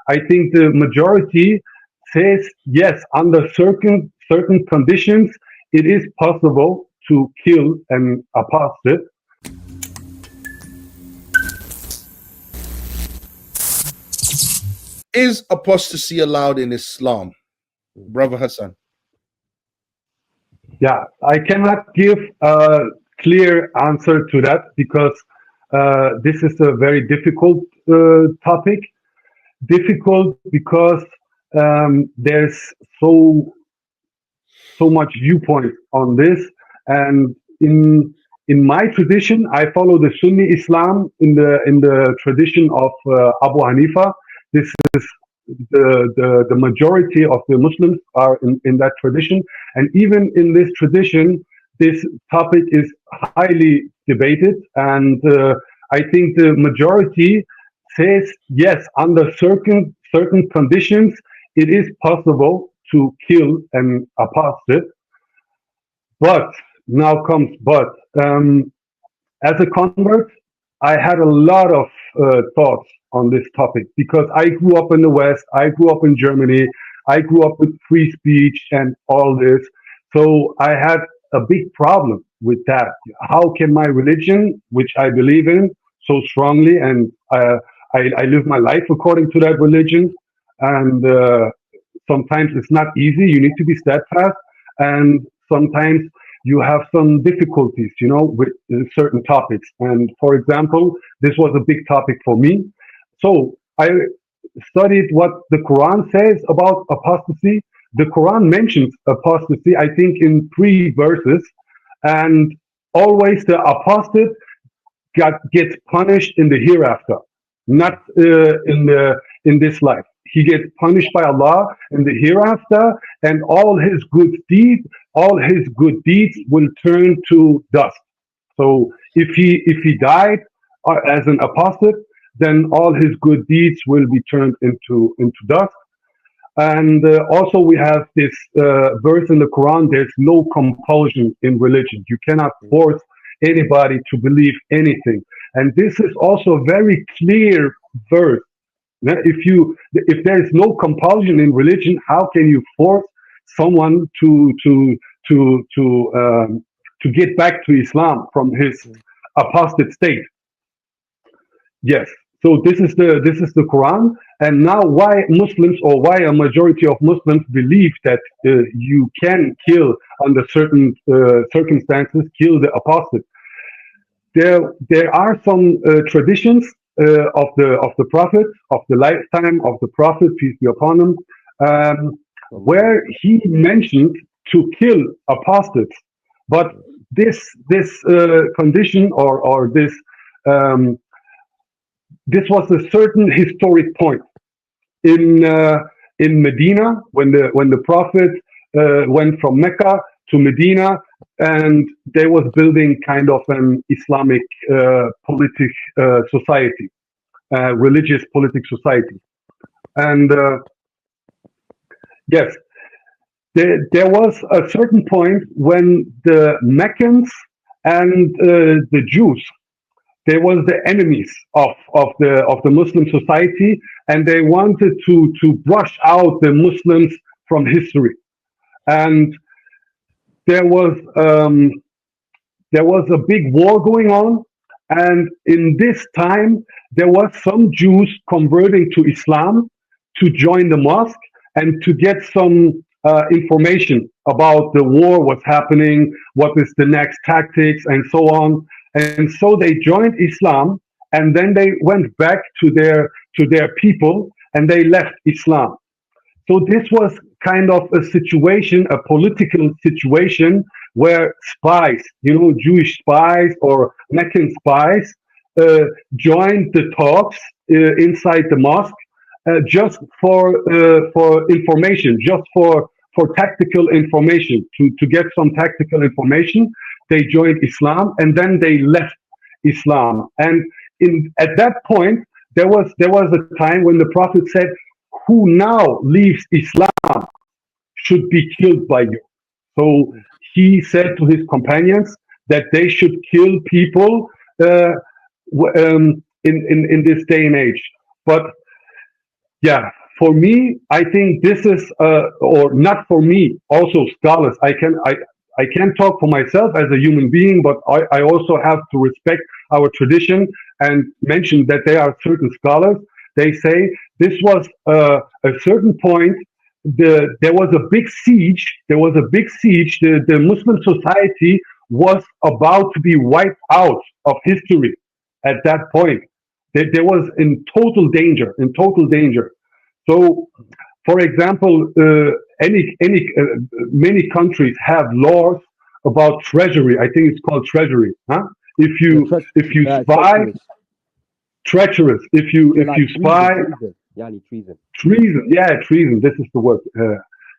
I think the majority says yes, under certain conditions, it is possible to kill an apostate. Is apostasy allowed in Islam, Brother Hassan? Yeah, I cannot give a clear answer to that because this is a very difficult topic. Difficult because there's so much viewpoint on this, and in my tradition, I follow the Sunni Islam in the tradition of Abu Hanifa. This is the majority of the Muslims are in that tradition, and even in this tradition, this topic is highly debated, and I think the majority says yes, under certain conditions, it is possible to kill an apostate. But now comes but. As a convert, I had a lot of thoughts on this topic because I grew up in the West, I grew up in Germany, I grew up with free speech and all this. So I had a big problem with that. How can my religion, which I believe in so strongly, and I live my life according to that religion, and sometimes it's not easy. You need to be steadfast, and sometimes you have some difficulties, with certain topics. And for example, this was a big topic for me. So I studied what the Quran says about apostasy. The Quran mentions apostasy, I think, in 3 verses, and always the apostate gets punished in the hereafter, not in this life. He gets punished by Allah in the hereafter, and all his good deeds will turn to dust. So if he died as an apostate, then all his good deeds will be turned into dust. And also we have this verse in the Quran: there's no compulsion in religion. You cannot force anybody to believe anything. And this is also a very clear verse. If there is no compulsion in religion, how can you force someone to get back to Islam from his apostate state? Yes. So this is the Quran. And now, why Muslims, or why a majority of Muslims believe that you can kill under certain circumstances, kill the apostate? There are some traditions of the Prophet, of the lifetime of the Prophet, peace be upon him, where he mentioned to kill apostates. But this condition, or this was a certain historic point in Medina, when the Prophet went from Mecca to Medina, and they was building kind of an Islamic politic society, religious politic society. And yes, there was a certain point when the Meccans and the Jews, they was the enemies of the Muslim society, and they wanted to brush out the Muslims from history. And there was a big war going on, and in this time there was some Jews converting to Islam to join the mosque and to get some information about the war, what's happening, what is the next tactics, and so on. And so they joined Islam, and then they went back to their people, and they left Islam. So this was kind of a situation, a political situation, where spies, Jewish spies or Meccan spies, joined the talks inside the mosque, just for information, just for tactical information, to get some tactical information. They joined Islam, and then they left Islam. And at that point, there was a time when the Prophet said, "Who now leaves Islam should be killed by you." So he said to his companions that they should kill people in this day and age. But Yeah, for me, I think this is, or not for me, also scholars. I can't talk for myself as a human being, but I also have to respect our tradition and mention that there are certain scholars. They say this was a certain point. There was a big siege. There was a big siege. The Muslim society was about to be wiped out of history at that point. There was in total danger, in total danger. So, for example, any many countries have laws about treasury. I think it's called treasury. Huh? Yeah, If you spy, treacherous. treacherous. Yeah, If like you spy, treason. Yani treason. treason. Yeah, treason. This is the word.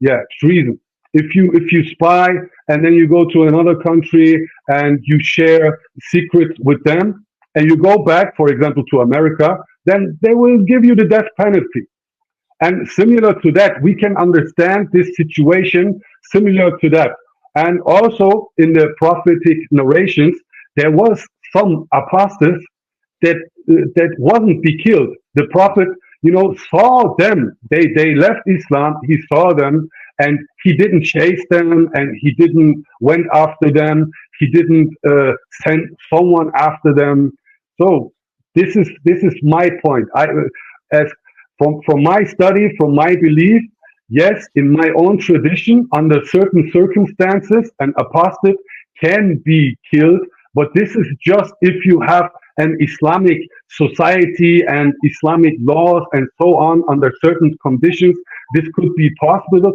Yeah, treason. If you spy and then you go to another country and you share secrets with them and you go back, for example, to America, then they will give you the death penalty. And similar to that, we can understand this situation similar to that. And also in the prophetic narrations, there was some apostates that wasn't be killed. The prophet, saw them. They left Islam. He saw them, and he didn't chase them, and he didn't went after them. He didn't send someone after them. So this is my point. As from my study, from my belief, yes, in my own tradition, under certain circumstances, an apostate can be killed, but this is just if you have an Islamic society and Islamic laws and so on under certain conditions. This could be possible,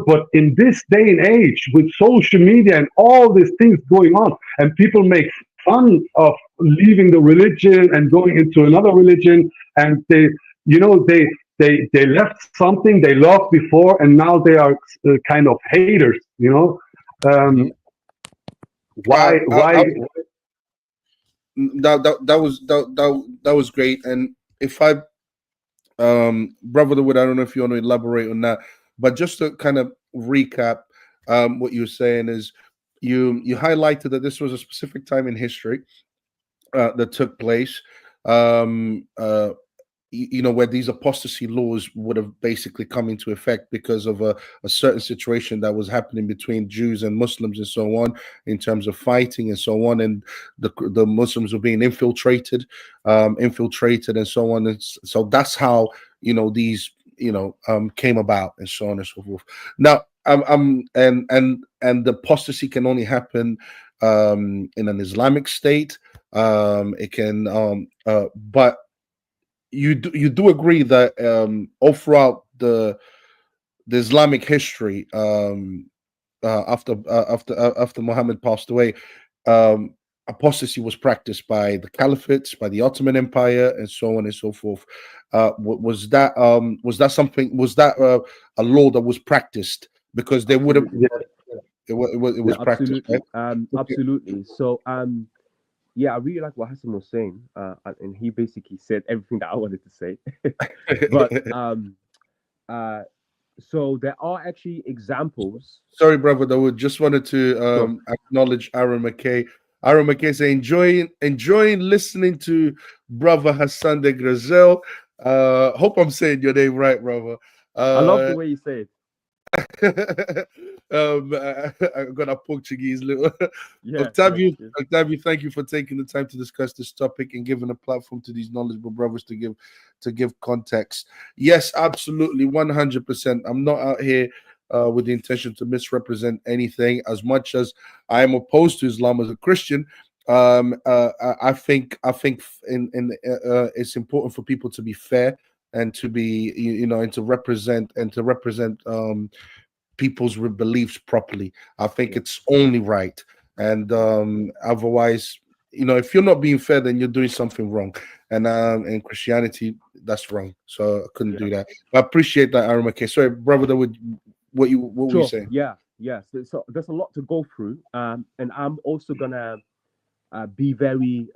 but in this day and age with social media and all these things going on, and people make fun of leaving the religion and going into another religion, and they left something they loved before, and now they are kind of haters. Um, Mhm. why? Why? That was great. And if I brother Wood, I don't know if you want to elaborate on that, but just to kind of recap, what you were saying is you highlighted that this was a specific time in history that took place. Um, uh, where these apostasy laws would have basically come into effect because of a certain situation that was happening between Jews and Muslims and so on, in terms of fighting and so on, and the Muslims were being infiltrated and so on. And so that's how these came about and so on and so forth. Now, and the apostasy can only happen in an Islamic state. It can, but you do agree that all throughout the Islamic history, after Muhammad passed away, um, apostasy was practiced by the caliphates, by the Ottoman Empire, and so on and so forth. Was that something? Was that a law that was practiced? Because they would have Absolutely. it was Yeah, practiced, right? absolutely. Absolutely. So, yeah, I really like what Hassan was saying, and he basically said everything that I wanted to say. But uh, so there are actually examples. Sorry, brother. I would just wanted to Sure. acknowledge Aaron McKay. Aaron McKay say enjoying listening to brother Hassan de Grazel. Hope I'm saying your name right, brother. I love the Uh, way you say it. I got a Portuguese little Yes, yes, Octavio. yes. Octavio, thank you for taking the time to discuss this topic and giving a platform to these knowledgeable brothers to give context. Yes, absolutely, 100%. I'm not out here with the intention to misrepresent anything. As much as I am opposed to Islam as a Christian, I think it's important for people to be fair and to be and to represent people's beliefs properly. I think Yeah, it's only right. And otherwise, if you're not being fair, then you're doing something wrong. And in Christianity, that's wrong. So I couldn't yeah. do that. But I appreciate that, Aaron. Okay, sorry, brother. That would what were you Sure. saying? Yeah, yeah. So there's a lot to go through, and I'm also gonna be very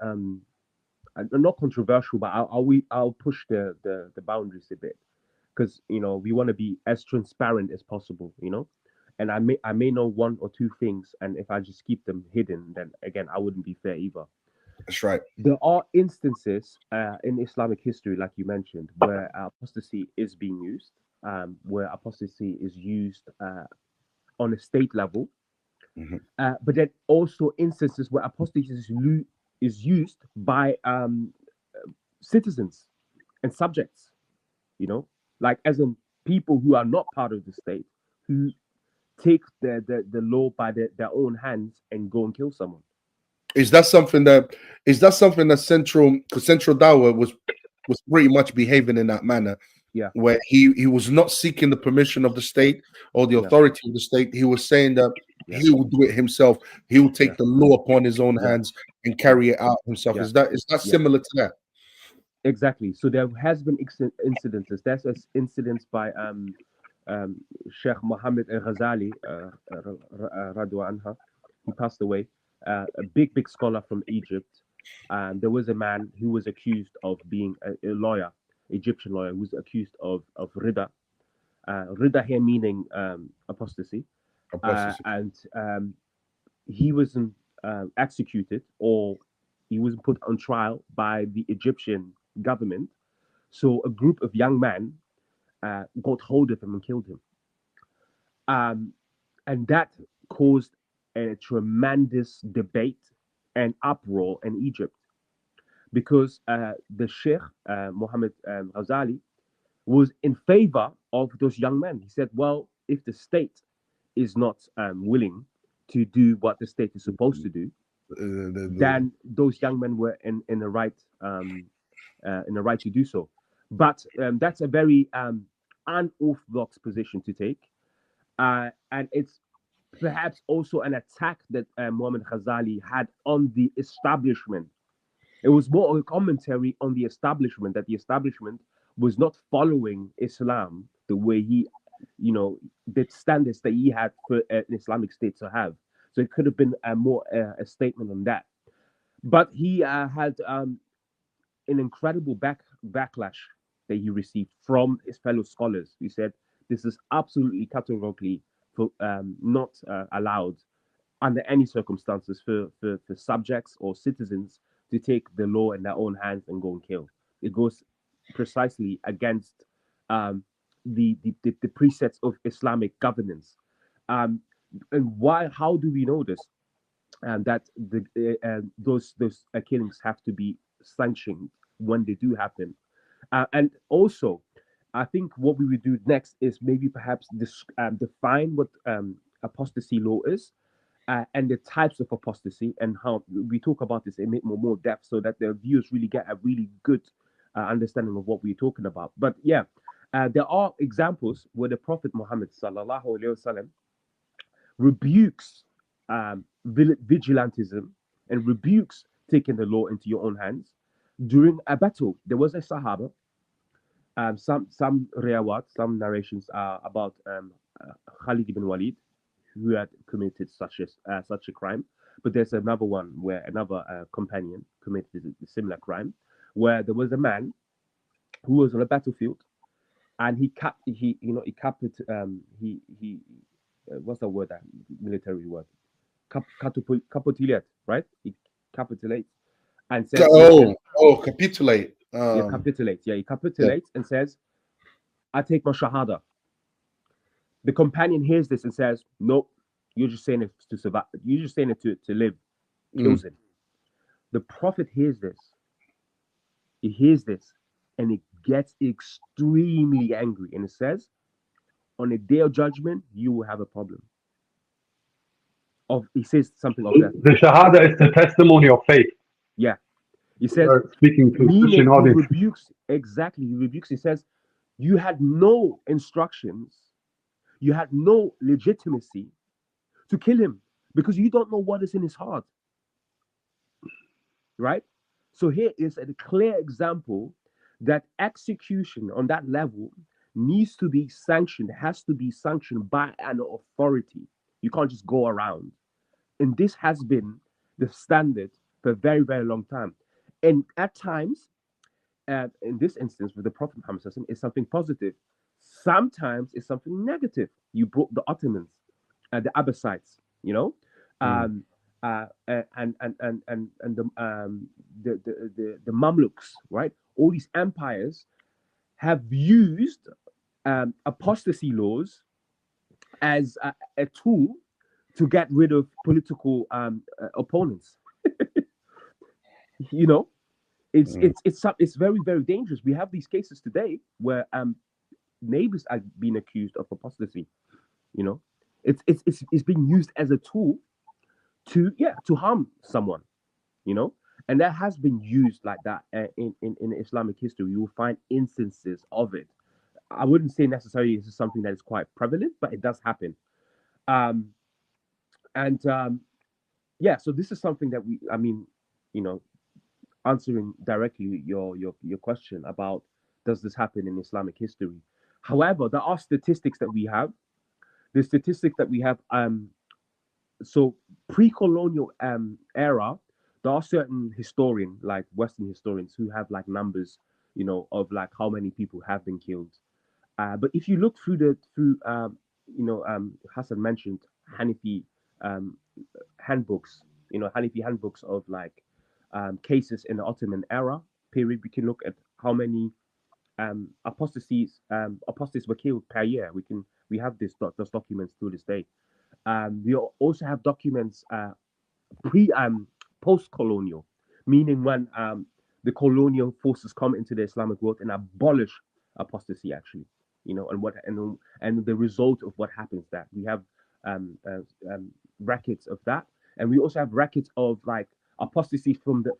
not controversial, but I'll push the boundaries a bit because we want to be as transparent as possible, and I may know one or two things, and if I just keep them hidden, then again I wouldn't be fair either. That's right. There are instances in Islamic history, like you mentioned, where apostasy is being used, where apostasy is used on a state level, Mhm. but then also instances where apostasy is used by citizens and subjects, you know, like as in people who are not part of the state, who take the law by their own hands and go and kill someone. Is that something that central, because central Dawah was pretty much behaving in that manner, Yeah, where he was not seeking the permission of the state or the yeah, authority of the state. He was saying that yeah, he will do it himself. He will yeah, take the law upon his own yeah, hands and yeah, carry it out himself. yeah, Is that yeah. similar to that? Exactly. So there has been incidences. There's an incidents by um, Sheikh Mohammed Al Ghazali, Radwa Anha. He passed away. A big scholar from Egypt. There was a man who was accused of being a lawyer, Egyptian lawyer, who was accused of rida. Rida here meaning apostasy. Apostasy. And he wasn't executed, or he wasn't put on trial by the Egyptian government. So a group of young men got hold of him and killed him. Um, and that caused a tremendous debate and uproar in Egypt, because the Sheikh, Mohammed Ghazali, was in favor of those young men. He said, well, if the state is not willing to do what the state is supposed to do, then those young men were in the right in the right to do so. But that's a very unorthodox position to take, and it's perhaps also an attack that Muhammad Ghazali had on the establishment. It was more a commentary on the establishment, that the establishment was not following Islam the way he, the standards that he had for an Islamic state to have. So it could have been more a statement on that. But he had an incredible backlash that he received from his fellow scholars. He said this is absolutely categorically not allowed under any circumstances for subjects or citizens to take the law in their own hands and go and kill. It goes precisely against um, the precepts of Islamic governance. Um, and why? How do we know this? That those killings have to be sanctioned when they do happen. And also, I think what we would do next is maybe perhaps define what apostasy law is, and the types of apostasy, and how we talk about this in more depth, so that the viewers really get a really good understanding of what we're talking about. But yeah, there are examples where the Prophet Muhammad sallallahu alaihi wasallam rebukes vigilantism and rebukes taking the law into your own hands. During a battle, there was a Sahaba. Some riwayat, some narrations are about Khalid ibn Walid, who had committed such a crime. But there's another one where another companion committed a similar crime, where there was a man who was on a battlefield, and he capit he what's the word, that military word, capitulate, right? He capitulates and says, listen, Capitulate. he capitulates, yeah, he Yeah. capitulates and says, I take my shahada. The companion hears this and says, nope, you're just saying it to survive, you're just saying it to live. Mm. Kills him. The prophet hears this, he hears this, and he gets extremely angry, and it says, on a day of judgment you will have a problem. Of He says something of that. The Shahada is the testimony of faith. Yeah, he We says, are speaking to Christian meaning he audience. rebukes, exactly, he rebukes. He says, you had no instructions, you had no legitimacy to kill him, because you don't know what is in his heart, right? So here is a clear example that execution on that level needs to be sanctioned, has to be sanctioned by an authority. You can't just go around. And this has been the standard for a very, very long time. And at times, in this instance with the Prophet Muhammad SAW, is something positive. Sometimes it's something negative. You brought the Ottomans, the Abbasites, Mm. um, the Mamluks, right? All these empires have used apostasy laws as a tool to get rid of political opponents. You know, it's very, very dangerous. We have these cases today where neighbors are being accused of apostasy. You know, it's being used as a tool to harm someone. You know, and that has been used like that in Islamic history. You will find instances of it. I wouldn't say necessarily this is something that is quite prevalent, but it does happen. Um, and Yeah, so this is something that I mean, you know, answering directly your question about does this happen in Islamic history. However, there are statistics that we have. The statistics that we have, so pre-colonial era, there are certain historians, like Western historians, who have like numbers, you know, of like how many people have been killed. But if you look through Hassan mentioned Hanafi um, handbooks, you know, Hanafi handbooks of like cases in the Ottoman era period. We can look at how many apostates were killed per year. We have those documents to this day. We also have documents pre post colonial, meaning when the colonial forces come into the Islamic world and abolish apostasy, actually, you know, and the result of what happens. That we have um, uh, records of that, and we also have records of like apostasy from the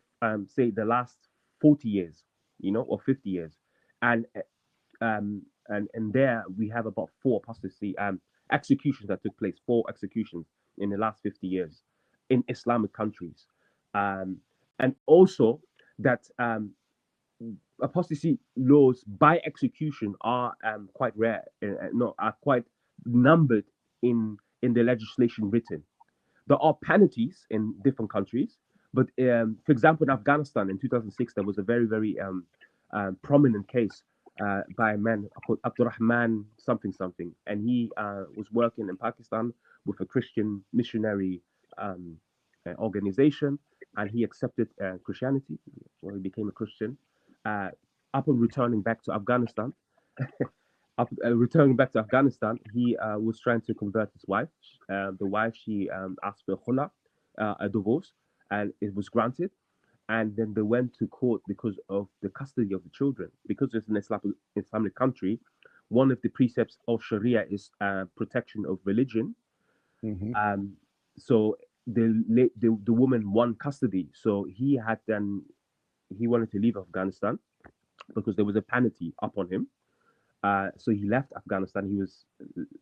say the last 40 years, you know, or 50 years, and and there we have about four apostasy executions that took place, four executions in the last 50 years in Islamic countries, um, and also that apostasy laws by execution are quite rare, no, are quite numbered in the legislation written. There are penalties in different countries, but for example, in Afghanistan in 2006, there was a very, very prominent case by a man called Abdurrahman something something, and he was working in Pakistan with a Christian missionary organization, and he accepted Christianity. Well, he became a Christian. Uh, Upon returning back to Afghanistan, he was trying to convert his wife. The wife, she asked for khula, a divorce, and it was granted. And then they went to court because of the custody of the children. Because it's an Islamic country, one of the precepts of Sharia is protection of religion. Mhm. So the woman won custody. So he wanted to leave Afghanistan because there was a penalty upon him. So he left Afghanistan. He was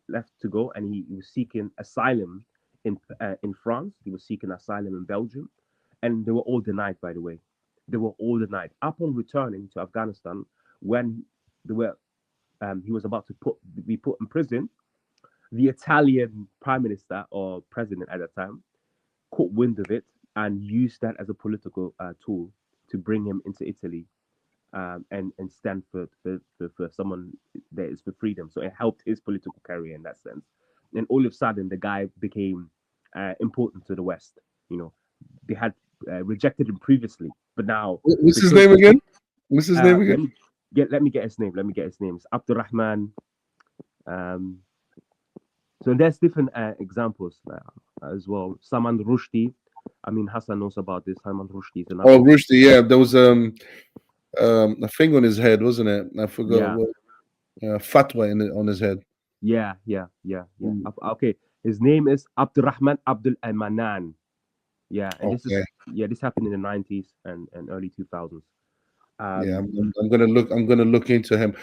left to go, and he was seeking asylum in France. He was seeking asylum in Belgium, and they were all denied. By the way, they were all denied. Upon returning to Afghanistan, when they were he was about to be put in prison, the Italian prime minister or president at that time caught wind of it and used that as a political tool to bring him into Italy, and stand for someone that is for freedom. So it helped his political career in that sense. And all of a sudden, the guy became important to the West. You know, they had rejected him previously, but now What's his because name again? What's his name again? let me get his name. Let me get his name. It's Abdurrahman. Um, so there's different examples as well. Salman Rushdie. I mean, Hassan knows about this. Salman Rushdie is another. Oh, Rushdie. Yeah, there was a thing on his head, wasn't it? I forgot Yeah. what fatwa on his head. Yeah. Okay, his name is Abdurrahman Abdul Manan. Yeah, and Okay. this happened in the 90s and early 2000s. Yeah, Um, I'm gonna look into him.